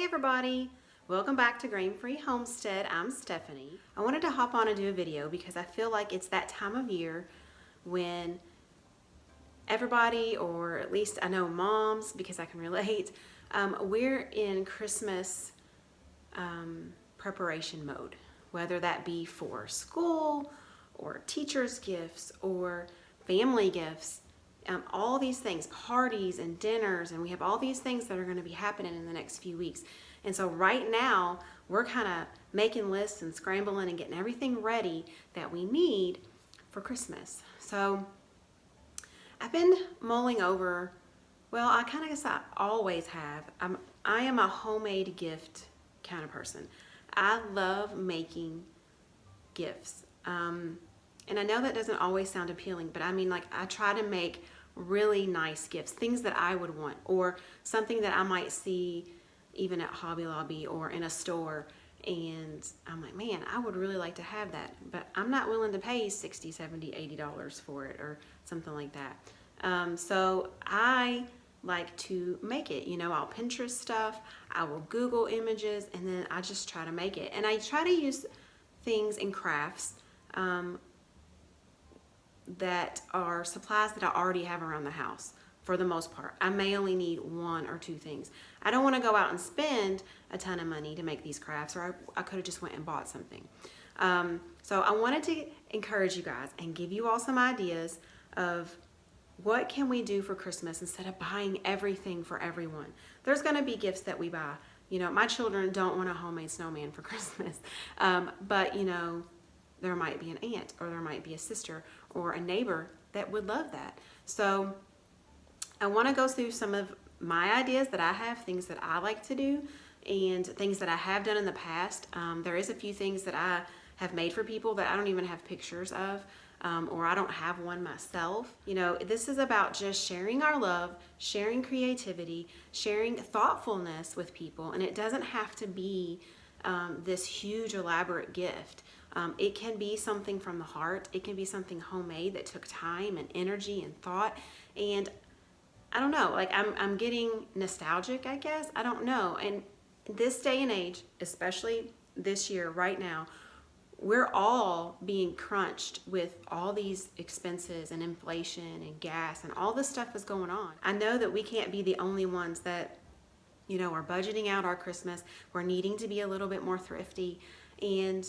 Hey everybody, welcome back to Grain Free Homestead. I'm Stephanie. I wanted to hop on and do a video because I feel like it's that time of year when everybody, or at least I know moms because I can relate, we're in Christmas preparation mode, whether that be for school or teachers' gifts or family gifts. All these things, parties and dinners, and we have all these things that are going to be happening in the next few weeks. And so right now, we're kind of making lists and scrambling and getting everything ready that we need for Christmas. So I've been mulling over, well, I kind of guess I always have. I am a homemade gift kind of person. I love making gifts. And I know that doesn't always sound appealing, but I mean, like, I try to make really nice gifts, things that I would want, or something that I might see even at Hobby Lobby or in a store. And I'm like, man, I would really like to have that, but I'm not willing to pay $60, $70, $80 for it or something like that. So I like to make it. You know, I'll Pinterest stuff, I will Google images, and then I just try to make it. And I try to use things in crafts that are supplies that I already have around the house for the most part. I may only need one or two things. I don't want to go out and spend a ton of money to make these crafts, or I could have just went and bought something. So I wanted to encourage you guys and give you all some ideas of what can we do for Christmas instead of buying everything for everyone. There's going to be gifts that we buy. You know, my children don't want a homemade snowman for Christmas, but you know, there might be an aunt or there might be a sister or a neighbor that would love that. So I want to go through some of my ideas that I have, things that I like to do, and things that I have done in the past. There is a few things that I have made for people that I don't even have pictures of, or I don't have one myself. You know, this is about just sharing our love, sharing creativity, sharing thoughtfulness with people, and it doesn't have to be this huge elaborate gift. It can be something from the heart. It can be something homemade that took time and energy and thought. And I don't know, like I'm getting nostalgic, I guess. I don't know. And this day and age, especially this year, right now, we're all being crunched with all these expenses and inflation and gas and all this stuff is going on. I know that we can't be the only ones that, you know, are budgeting out our Christmas. We're needing to be a little bit more thrifty, and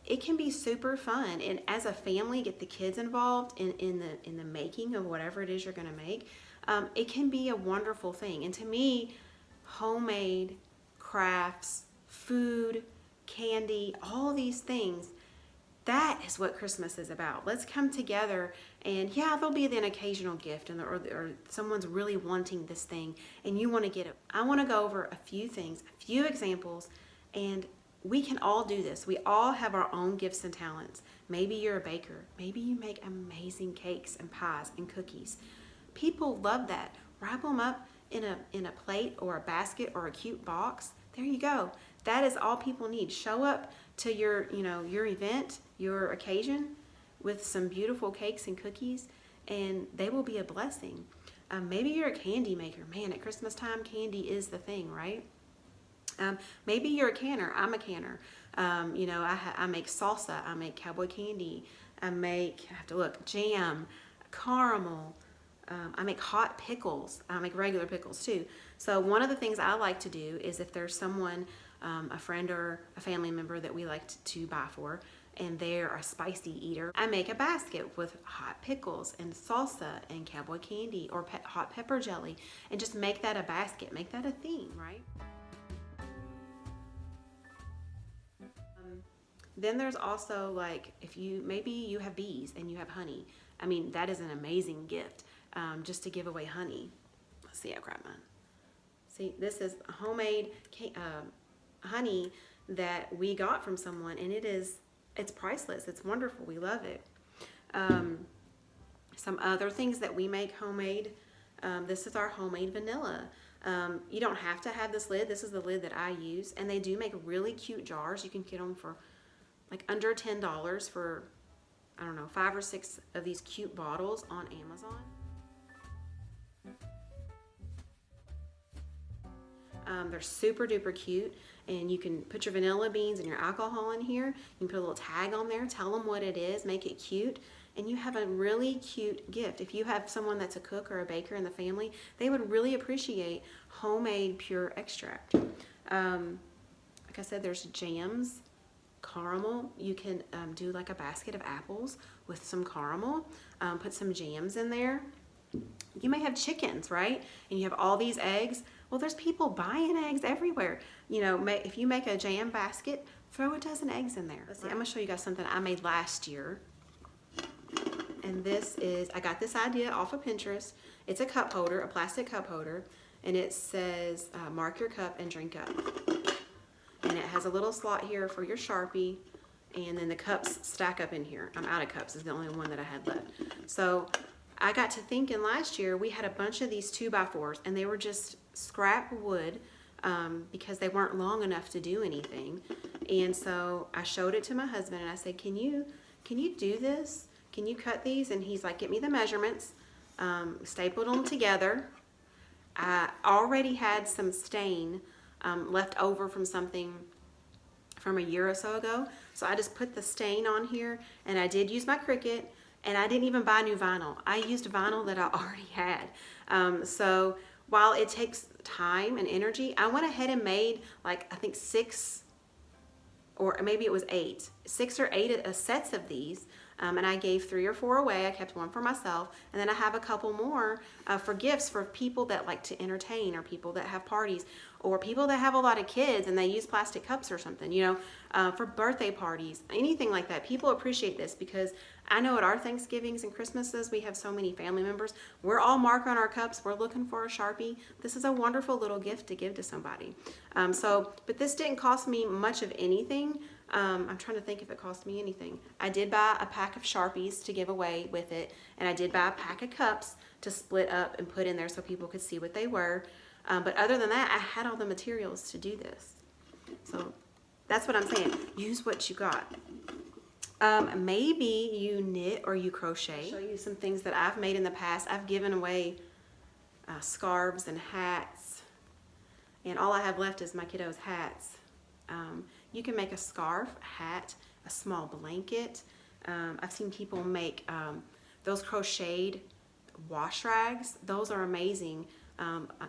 it can be super fun. And as a family, get the kids involved in the making of whatever it is you're going to make. It can be a wonderful thing. And to me, homemade crafts, food, candy, all these things, that is what Christmas is about. Let's come together, and yeah, there'll be an occasional gift, or someone's really wanting this thing and you want to get it. I want to go over a few things, a few examples, and we can all do this. We all have our own gifts and talents. Maybe you're a baker. Maybe you make amazing cakes and pies and cookies. People love that. Wrap them up in a plate or a basket or a cute box. There you go. That is all people need. Show up to your event, your occasion, with some beautiful cakes and cookies, and they will be a blessing. Maybe you're a candy maker. Man, at Christmas time, candy is the thing, right? Maybe you're a canner. I'm a canner. You know, I make salsa. I make cowboy candy. I have to look, jam, caramel. I make hot pickles. I make regular pickles too. So one of the things I like to do is if there's someone, a friend or a family member that we like to buy for, and they're a spicy eater, I make a basket with hot pickles and salsa and cowboy candy or hot pepper jelly, and just make that a basket, make that a theme, right? Then there's also, like, if maybe you have bees and you have honey. I mean, that is an amazing gift, just to give away honey. Let's see, I grabbed mine. See, this is homemade honey that we got from someone, and it's priceless. It's wonderful. We love it. Some other things that we make homemade. This is our homemade vanilla. You don't have to have this lid. This is the lid that I use, and they do make really cute jars. You can get them for like under $10 for, I don't know, 5 or 6 of these cute bottles on Amazon. They're super duper cute, and you can put your vanilla beans and your alcohol in here. You can put a little tag on there, tell them what it is, make it cute, and you have a really cute gift. If you have someone that's a cook or a baker in the family, they would really appreciate homemade pure extract. Like I said, there's jams, caramel. You can do like a basket of apples with some caramel, put some jams in there. You may have chickens, right? And you have all these eggs. Well, there's people buying eggs everywhere. You know, if you make a jam basket, throw a dozen eggs in there. Let's see, I'm gonna show you guys something I made last year. And this is, I got this idea off of Pinterest. It's a cup holder, a plastic cup holder, and it says, mark your cup and drink up. And it has a little slot here for your Sharpie, and then the cups stack up in here. I'm out of cups, is the only one that I had left. So I got to thinking last year, we had a bunch of these 2x4s, and they were just scrap wood because they weren't long enough to do anything. And so I showed it to my husband, and I said, can you do this? Can you cut these? And he's like, get me the measurements, stapled them together. I already had some stain left over from something from a year or so ago. So I just put the stain on here, and I did use my Cricut, and I didn't even buy new vinyl. I used vinyl that I already had. So while it takes time and energy, I went ahead and made like, I think 6 or maybe it was 6 or 8 sets of these. And I gave 3 or 4 away. I kept 1 for myself, and then I have a couple more for gifts for people that like to entertain, or people that have parties, or people that have a lot of kids and they use plastic cups or something, you know, for birthday parties, anything like that. People appreciate this because I know at our Thanksgivings and Christmases, we have so many family members. We're all marking on our cups. We're looking for a Sharpie. This is a wonderful little gift to give to somebody. But this didn't cost me much of anything. I'm trying to think if it cost me anything. I did buy a pack of Sharpies to give away with it, and I did buy a pack of cups to split up and put in there so people could see what they were. But other than that, I had all the materials to do this. So that's what I'm saying. Use what you got. Maybe you knit or you crochet. I'll show you some things that I've made in the past. I've given away scarves and hats, and all I have left is my kiddos' hats. You can make a scarf, a hat, a small blanket. I've seen people make those crocheted wash rags. Those are amazing.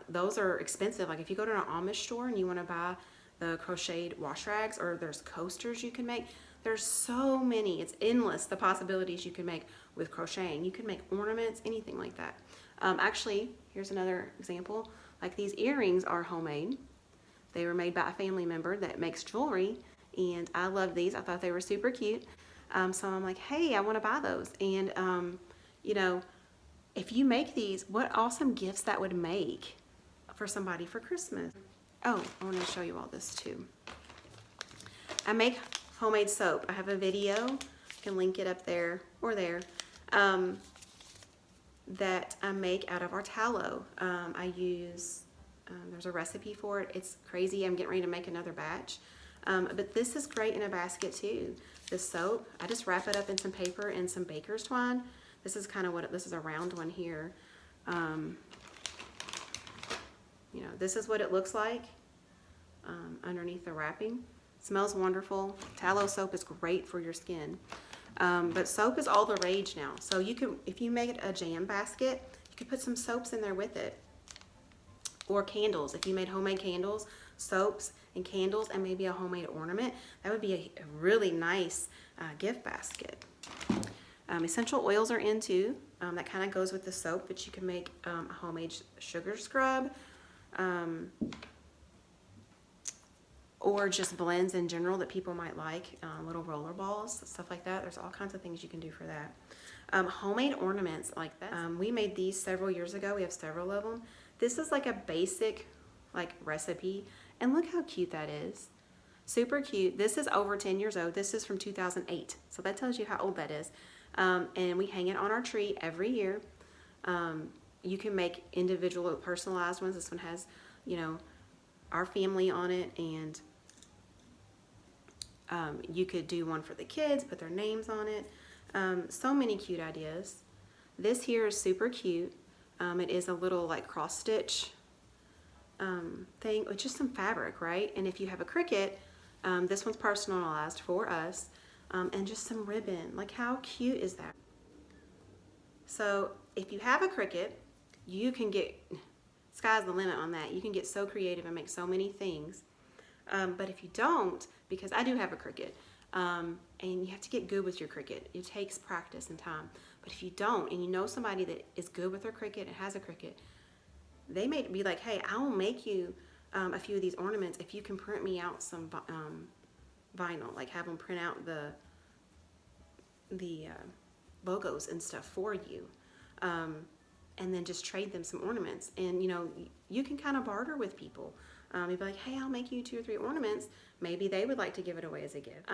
Those are expensive. Like if you go to an Amish store and you want to buy the crocheted wash rags, or there's coasters you can make. There's so many. It's endless, the possibilities you can make with crocheting. You can make ornaments, anything like that. Actually, here's another example. Like these earrings are homemade. They were made by a family member that makes jewelry, and I love these. I thought they were super cute. So I'm like, hey, I want to buy those. And, you know, if you make these, what awesome gifts that would make for somebody for Christmas. Oh, I want to show you all this too. I make homemade soap. I have a video, I can link it up there or there, that I make out of our tallow. I use, there's a recipe for it. It's crazy. I'm getting ready to make another batch. But this is great in a basket too. The soap, I just wrap it up in some paper and some baker's twine. This is kind of what, this is a round one here. You know, this is what it looks like underneath the wrapping. Smells wonderful. Tallow soap is great for your skin. But soap is all the rage now. So you can, if you make a jam basket, you could put some soaps in there with it. Or candles. If you made homemade candles, soaps and candles, and maybe a homemade ornament, that would be a really nice gift basket. Essential oils are in too. That kind of goes with the soap, but you can make a homemade sugar scrub. Or just blends in general that people might like, little roller balls, stuff like that. There's all kinds of things you can do for that. Homemade ornaments like that. We made these several years ago. We have several of them. This is like a basic like recipe, and look how cute that is. Super cute. This is over 10 years old. This is from 2008, so that tells you how old that is. And we hang it on our tree every year. You can make individual personalized ones. This one has, you know, our family on it, and you could do one for the kids, put their names on it. So many cute ideas. This here is super cute. It is a little like cross stitch thing with just some fabric, right? And if you have a Cricut, this one's personalized for us, and just some ribbon. Like, how cute is that? So if you have a Cricut, you can get, sky's the limit on that. You can get so creative and make so many things. But if you don't, because I do have a Cricut, and you have to get good with your Cricut. It takes practice and time. But if you don't, and you know somebody that is good with their Cricut and has a Cricut, they may be like, hey, I will make you a few of these ornaments if you can print me out some vinyl. Like, have them print out the logos and stuff for you. And then just trade them some ornaments. And, you know, you can kind of barter with people. You'd be like, hey, I'll make you 2 or 3 ornaments. Maybe they would like to give it away as a gift.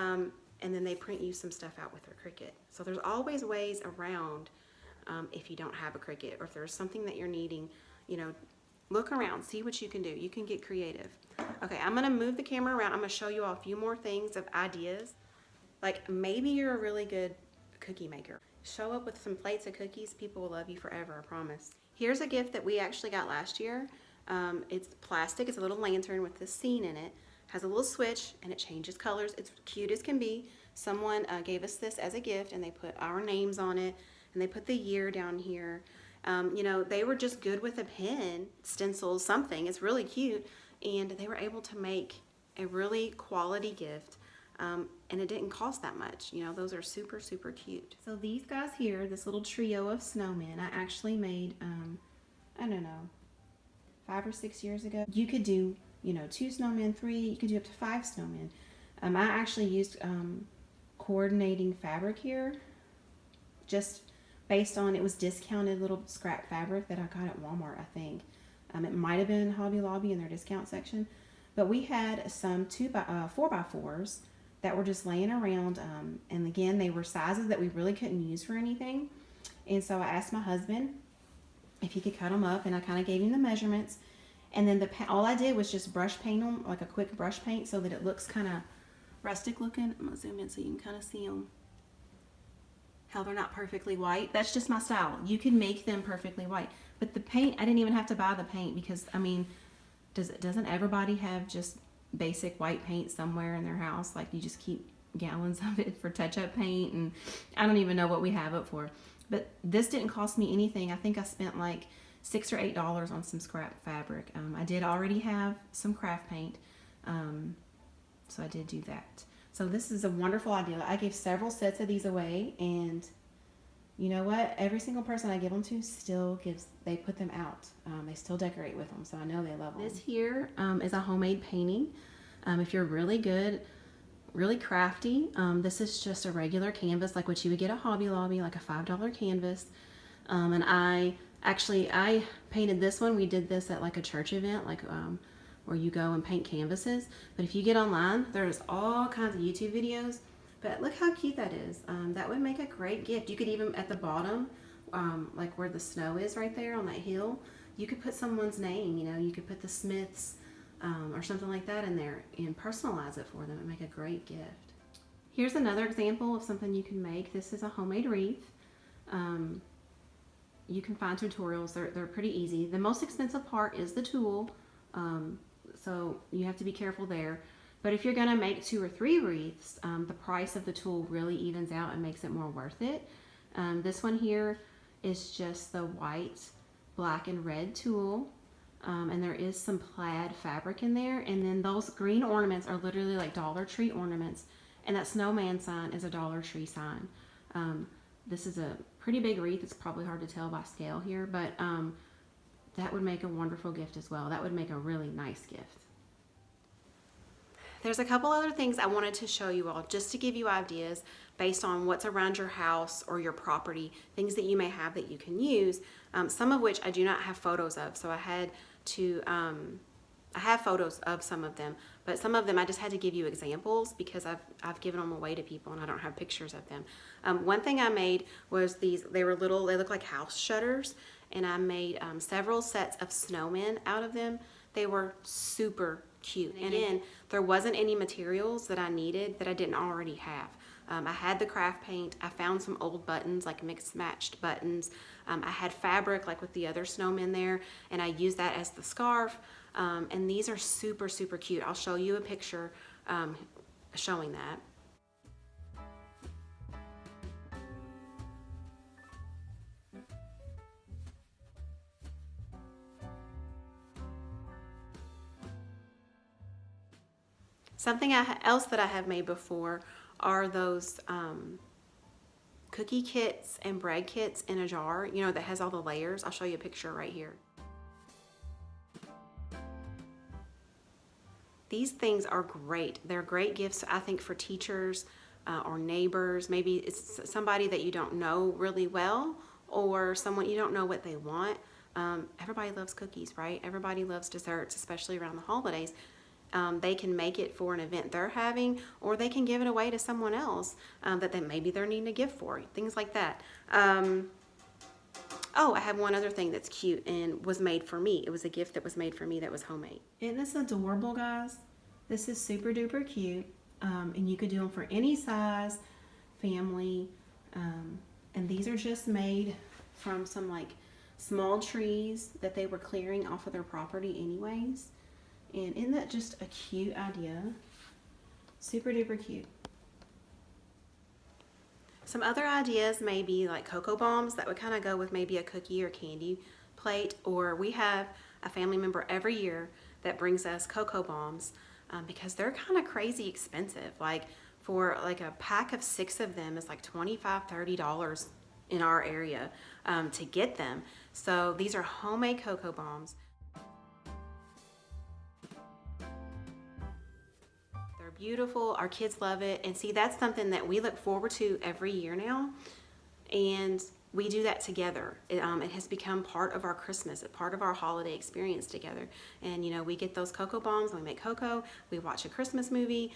And then they print you some stuff out with their Cricut. So there's always ways around if you don't have a Cricut, or if there's something that you're needing, you know, look around, see what you can do. You can get creative. Okay, I'm gonna move the camera around. I'm gonna show you all a few more things of ideas. Like, maybe you're a really good cookie maker. Show up with some plates of cookies. People will love you forever, I promise. Here's a gift that we actually got last year. It's plastic. It's a little lantern with this scene in it. Has a little switch and it changes colors. It's cute as can be. Someone gave us this as a gift, and they put our names on it, and they put the year down here. You know, they were just good with a pen, stencils, something. It's really cute, and they were able to make a really quality gift. And it didn't cost that much. You know, those are super, super cute. So these guys here, this little trio of snowmen, I actually made, I don't know, 5 or 6 years ago. You could do, you know, 2 snowmen, 3, you could do up to 5 snowmen. I actually used coordinating fabric here, just based on, it was discounted little scrap fabric that I got at Walmart, I think. It might have been Hobby Lobby in their discount section. But we had some 4x4s that were just laying around, and again, they were sizes that we really couldn't use for anything. And so I asked my husband if he could cut them up, and I kind of gave him the measurements. And then all I did was just brush paint them, like a quick brush paint, so that it looks kind of rustic looking. I'm gonna zoom in so you can kind of see them, how they're not perfectly white. That's just my style. You can make them perfectly white, but the paint, I didn't even have to buy the paint, because I mean, doesn't everybody have just basic white paint somewhere in their house? Like, you just keep gallons of it for touch-up paint, and I don't even know what we have it for. But this didn't cost me anything. I think I spent like $6 or $8 on some scrap fabric. I did already have some craft paint, so I did do that. So this is a wonderful idea. I gave several sets of these away, and you know what? Every single person I give them to still they put them out. They still decorate with them, so I know they love them. This here is a homemade painting. If you're really good, really crafty, this is just a regular canvas, like what you would get at Hobby Lobby, like a $5 canvas. And I painted this one. We did this at like a church event, like where you go and paint canvases. But if you get online, there's all kinds of YouTube videos. But look how cute that is. That would make a great gift. You could even, at the bottom, like where the snow is right there on that hill, you could put someone's name. You know, you could put the Smiths or something like that in there and personalize it for them and make a great gift. Here's another example of something you can make. This is a homemade wreath. You can find tutorials. They're pretty easy. The most expensive part is the tool, so you have to be careful there. But if you're going to make 2 or 3 wreaths, the price of the tool really evens out and makes it more worth it. This one here is just the white, black, and red tool. And there is some plaid fabric in there. And then those green ornaments are literally like Dollar Tree ornaments. And that snowman sign is a Dollar Tree sign. This is a pretty big wreath. It's probably hard to tell by scale here, but that would make a wonderful gift as well. That would make a really nice gift. There's a couple other things I wanted to show you all, just to give you ideas based on what's around your house or your property, things that you may have that you can use, some of which I do not have photos of. So I had to, I have photos of some of them, but some of them I just had to give you examples because I've given them away to people and I don't have pictures of them. One thing I made was these, they were little, they look like house shutters, and I made several sets of snowmen out of them. They were super cute. And again, there wasn't any materials that I needed that I didn't already have. I had the craft paint. I found some old buttons, like mixed matched buttons. I had fabric like with the other snowmen there, and I used that as the scarf. And these are super, super cute. I'll show you a picture showing that. Something else that I have made before are those cookie kits and bread kits in a jar, you know, that has all the layers. I'll show you a picture right here. These things are great. They're great gifts, I think, for teachers or neighbors. Maybe it's somebody that you don't know really well, or someone you don't know what they want. Everybody loves cookies, right? Everybody loves desserts, especially around the holidays. They can make it for an event they're having, or they can give it away to someone else that maybe they're needing a gift for, things like that. Oh, I have one other thing that's cute and was made for me. It was a gift that was made for me that was homemade. Isn't this adorable, guys? This is super duper cute. And you could do them for any size, family. And these are just made from some like small trees that they were clearing off of their property anyways. And isn't that just a cute idea? Super duper cute. Some other ideas may be like cocoa bombs that would kind of go with maybe a cookie or candy plate, or we have a family member every year that brings us cocoa bombs because they're kind of crazy expensive. Like for like a pack of 6 of them is like $25-$30 in our area to get them. So these are homemade cocoa bombs. Beautiful. Our kids love it. And see, that's something that we look forward to every year now. And we do that together. It has become part of our Christmas, part of our holiday experience together. And, you know, we get those cocoa bombs, we make cocoa, we watch a Christmas movie.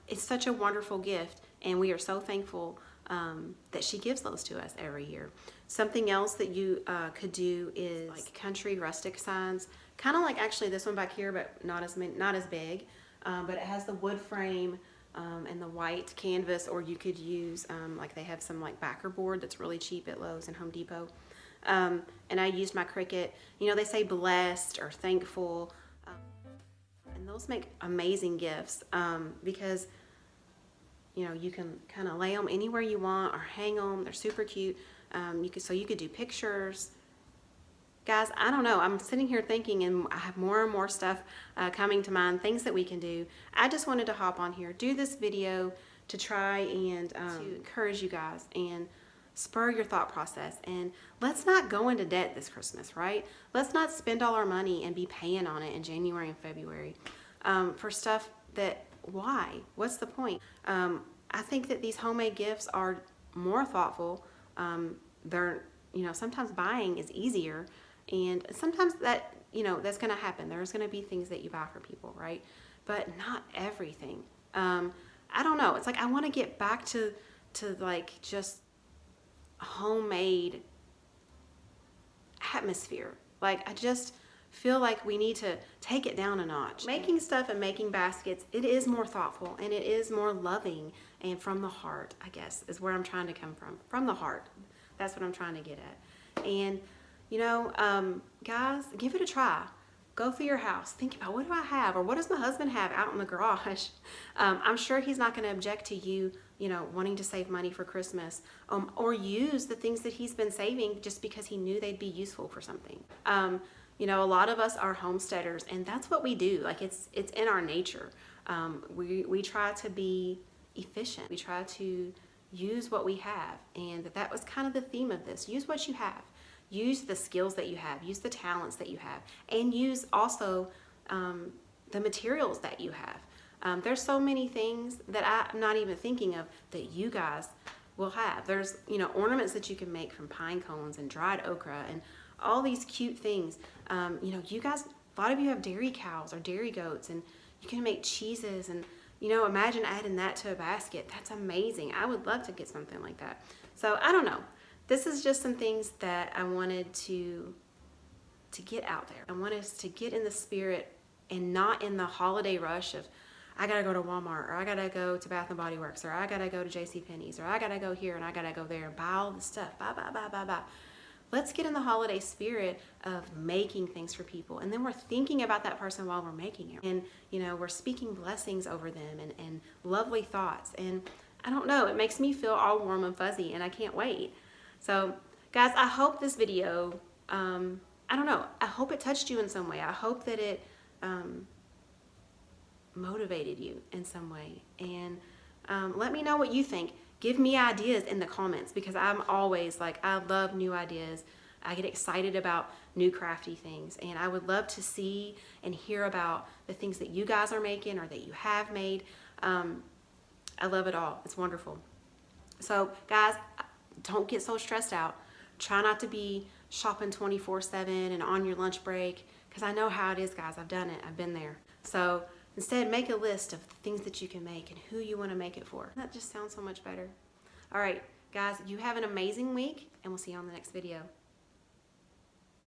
It's such a wonderful gift. And we are so thankful that she gives those to us every year. Something else that you could do is like country rustic signs. Kind of like actually this one back here, but not as big. But it has the wood frame and the white canvas, or you could use like they have some like backer board that's really cheap at Lowe's and Home Depot. And I used my Cricut. You know, they say blessed or thankful, and those make amazing gifts because you know you can kind of lay them anywhere you want or hang them. They're super cute. You could do pictures. Guys, I don't know. I'm sitting here thinking, and I have more and more stuff coming to mind, things that we can do. I just wanted to hop on here, do this video to try and to encourage you guys and spur your thought process. And let's not go into debt this Christmas, right? Let's not spend all our money and be paying on it in January and February for stuff that, why? What's the point? I think that these homemade gifts are more thoughtful. They're, you know, sometimes buying is easier. And sometimes that, you know, that's going to happen. There's going to be things that you buy for people, right? But not everything. I don't know. It's like I want to get back to like just homemade atmosphere. Like I just feel like we need to take it down a notch. Making stuff and making baskets, it is more thoughtful and it is more loving and from the heart, I guess, is where I'm trying to come from. From the heart. That's what I'm trying to get at. And you know, guys, give it a try. Go through your house. Think about, what do I have? Or what does my husband have out in the garage? I'm sure he's not going to object to you, you know, wanting to save money for Christmas. Or use the things that he's been saving just because he knew they'd be useful for something. You know, a lot of us are homesteaders, and that's what we do. Like, it's in our nature. We try to be efficient. We try to use what we have. And that was kind of the theme of this. Use what you have. Use the skills that you have, use the talents that you have, and use also the materials that you have. There's so many things that I'm not even thinking of that you guys will have. There's, you know, ornaments that you can make from pine cones and dried okra and all these cute things. You know, you guys, a lot of you have dairy cows or dairy goats, and you can make cheeses, and, you know, imagine adding that to a basket. That's amazing. I would love to get something like that. So I don't know. This is just some things that I wanted to get out there. I want us to get in the spirit and not in the holiday rush of, I gotta go to Walmart, or I gotta go to Bath and Body Works, or I gotta go to JCPenney's, or I gotta go here and I gotta go there and buy all the stuff. Buy. let's get in the holiday spirit of making things for people. And then we're thinking about that person while we're making it. And, we're speaking blessings over them and lovely thoughts. And I don't know, it makes me feel all warm and fuzzy, and I can't wait. So, guys, I hope this video, I don't know, I hope it touched you in some way. I hope that it motivated you in some way. And let me know what you think. Give me ideas in the comments, because I'm always like, I love new ideas. I get excited about new crafty things, and I would love to see and hear about the things that you guys are making or that you have made. I love it all. It's wonderful. So guys, don't get so stressed out. Try not to be shopping 24/7 and on your lunch break, because I know how it is, guys. I've done it. I've been there. So instead, make a list of things that you can make and who you want to make it for. That just sounds so much better. All right, guys, you have an amazing week, and we'll see you on the next video.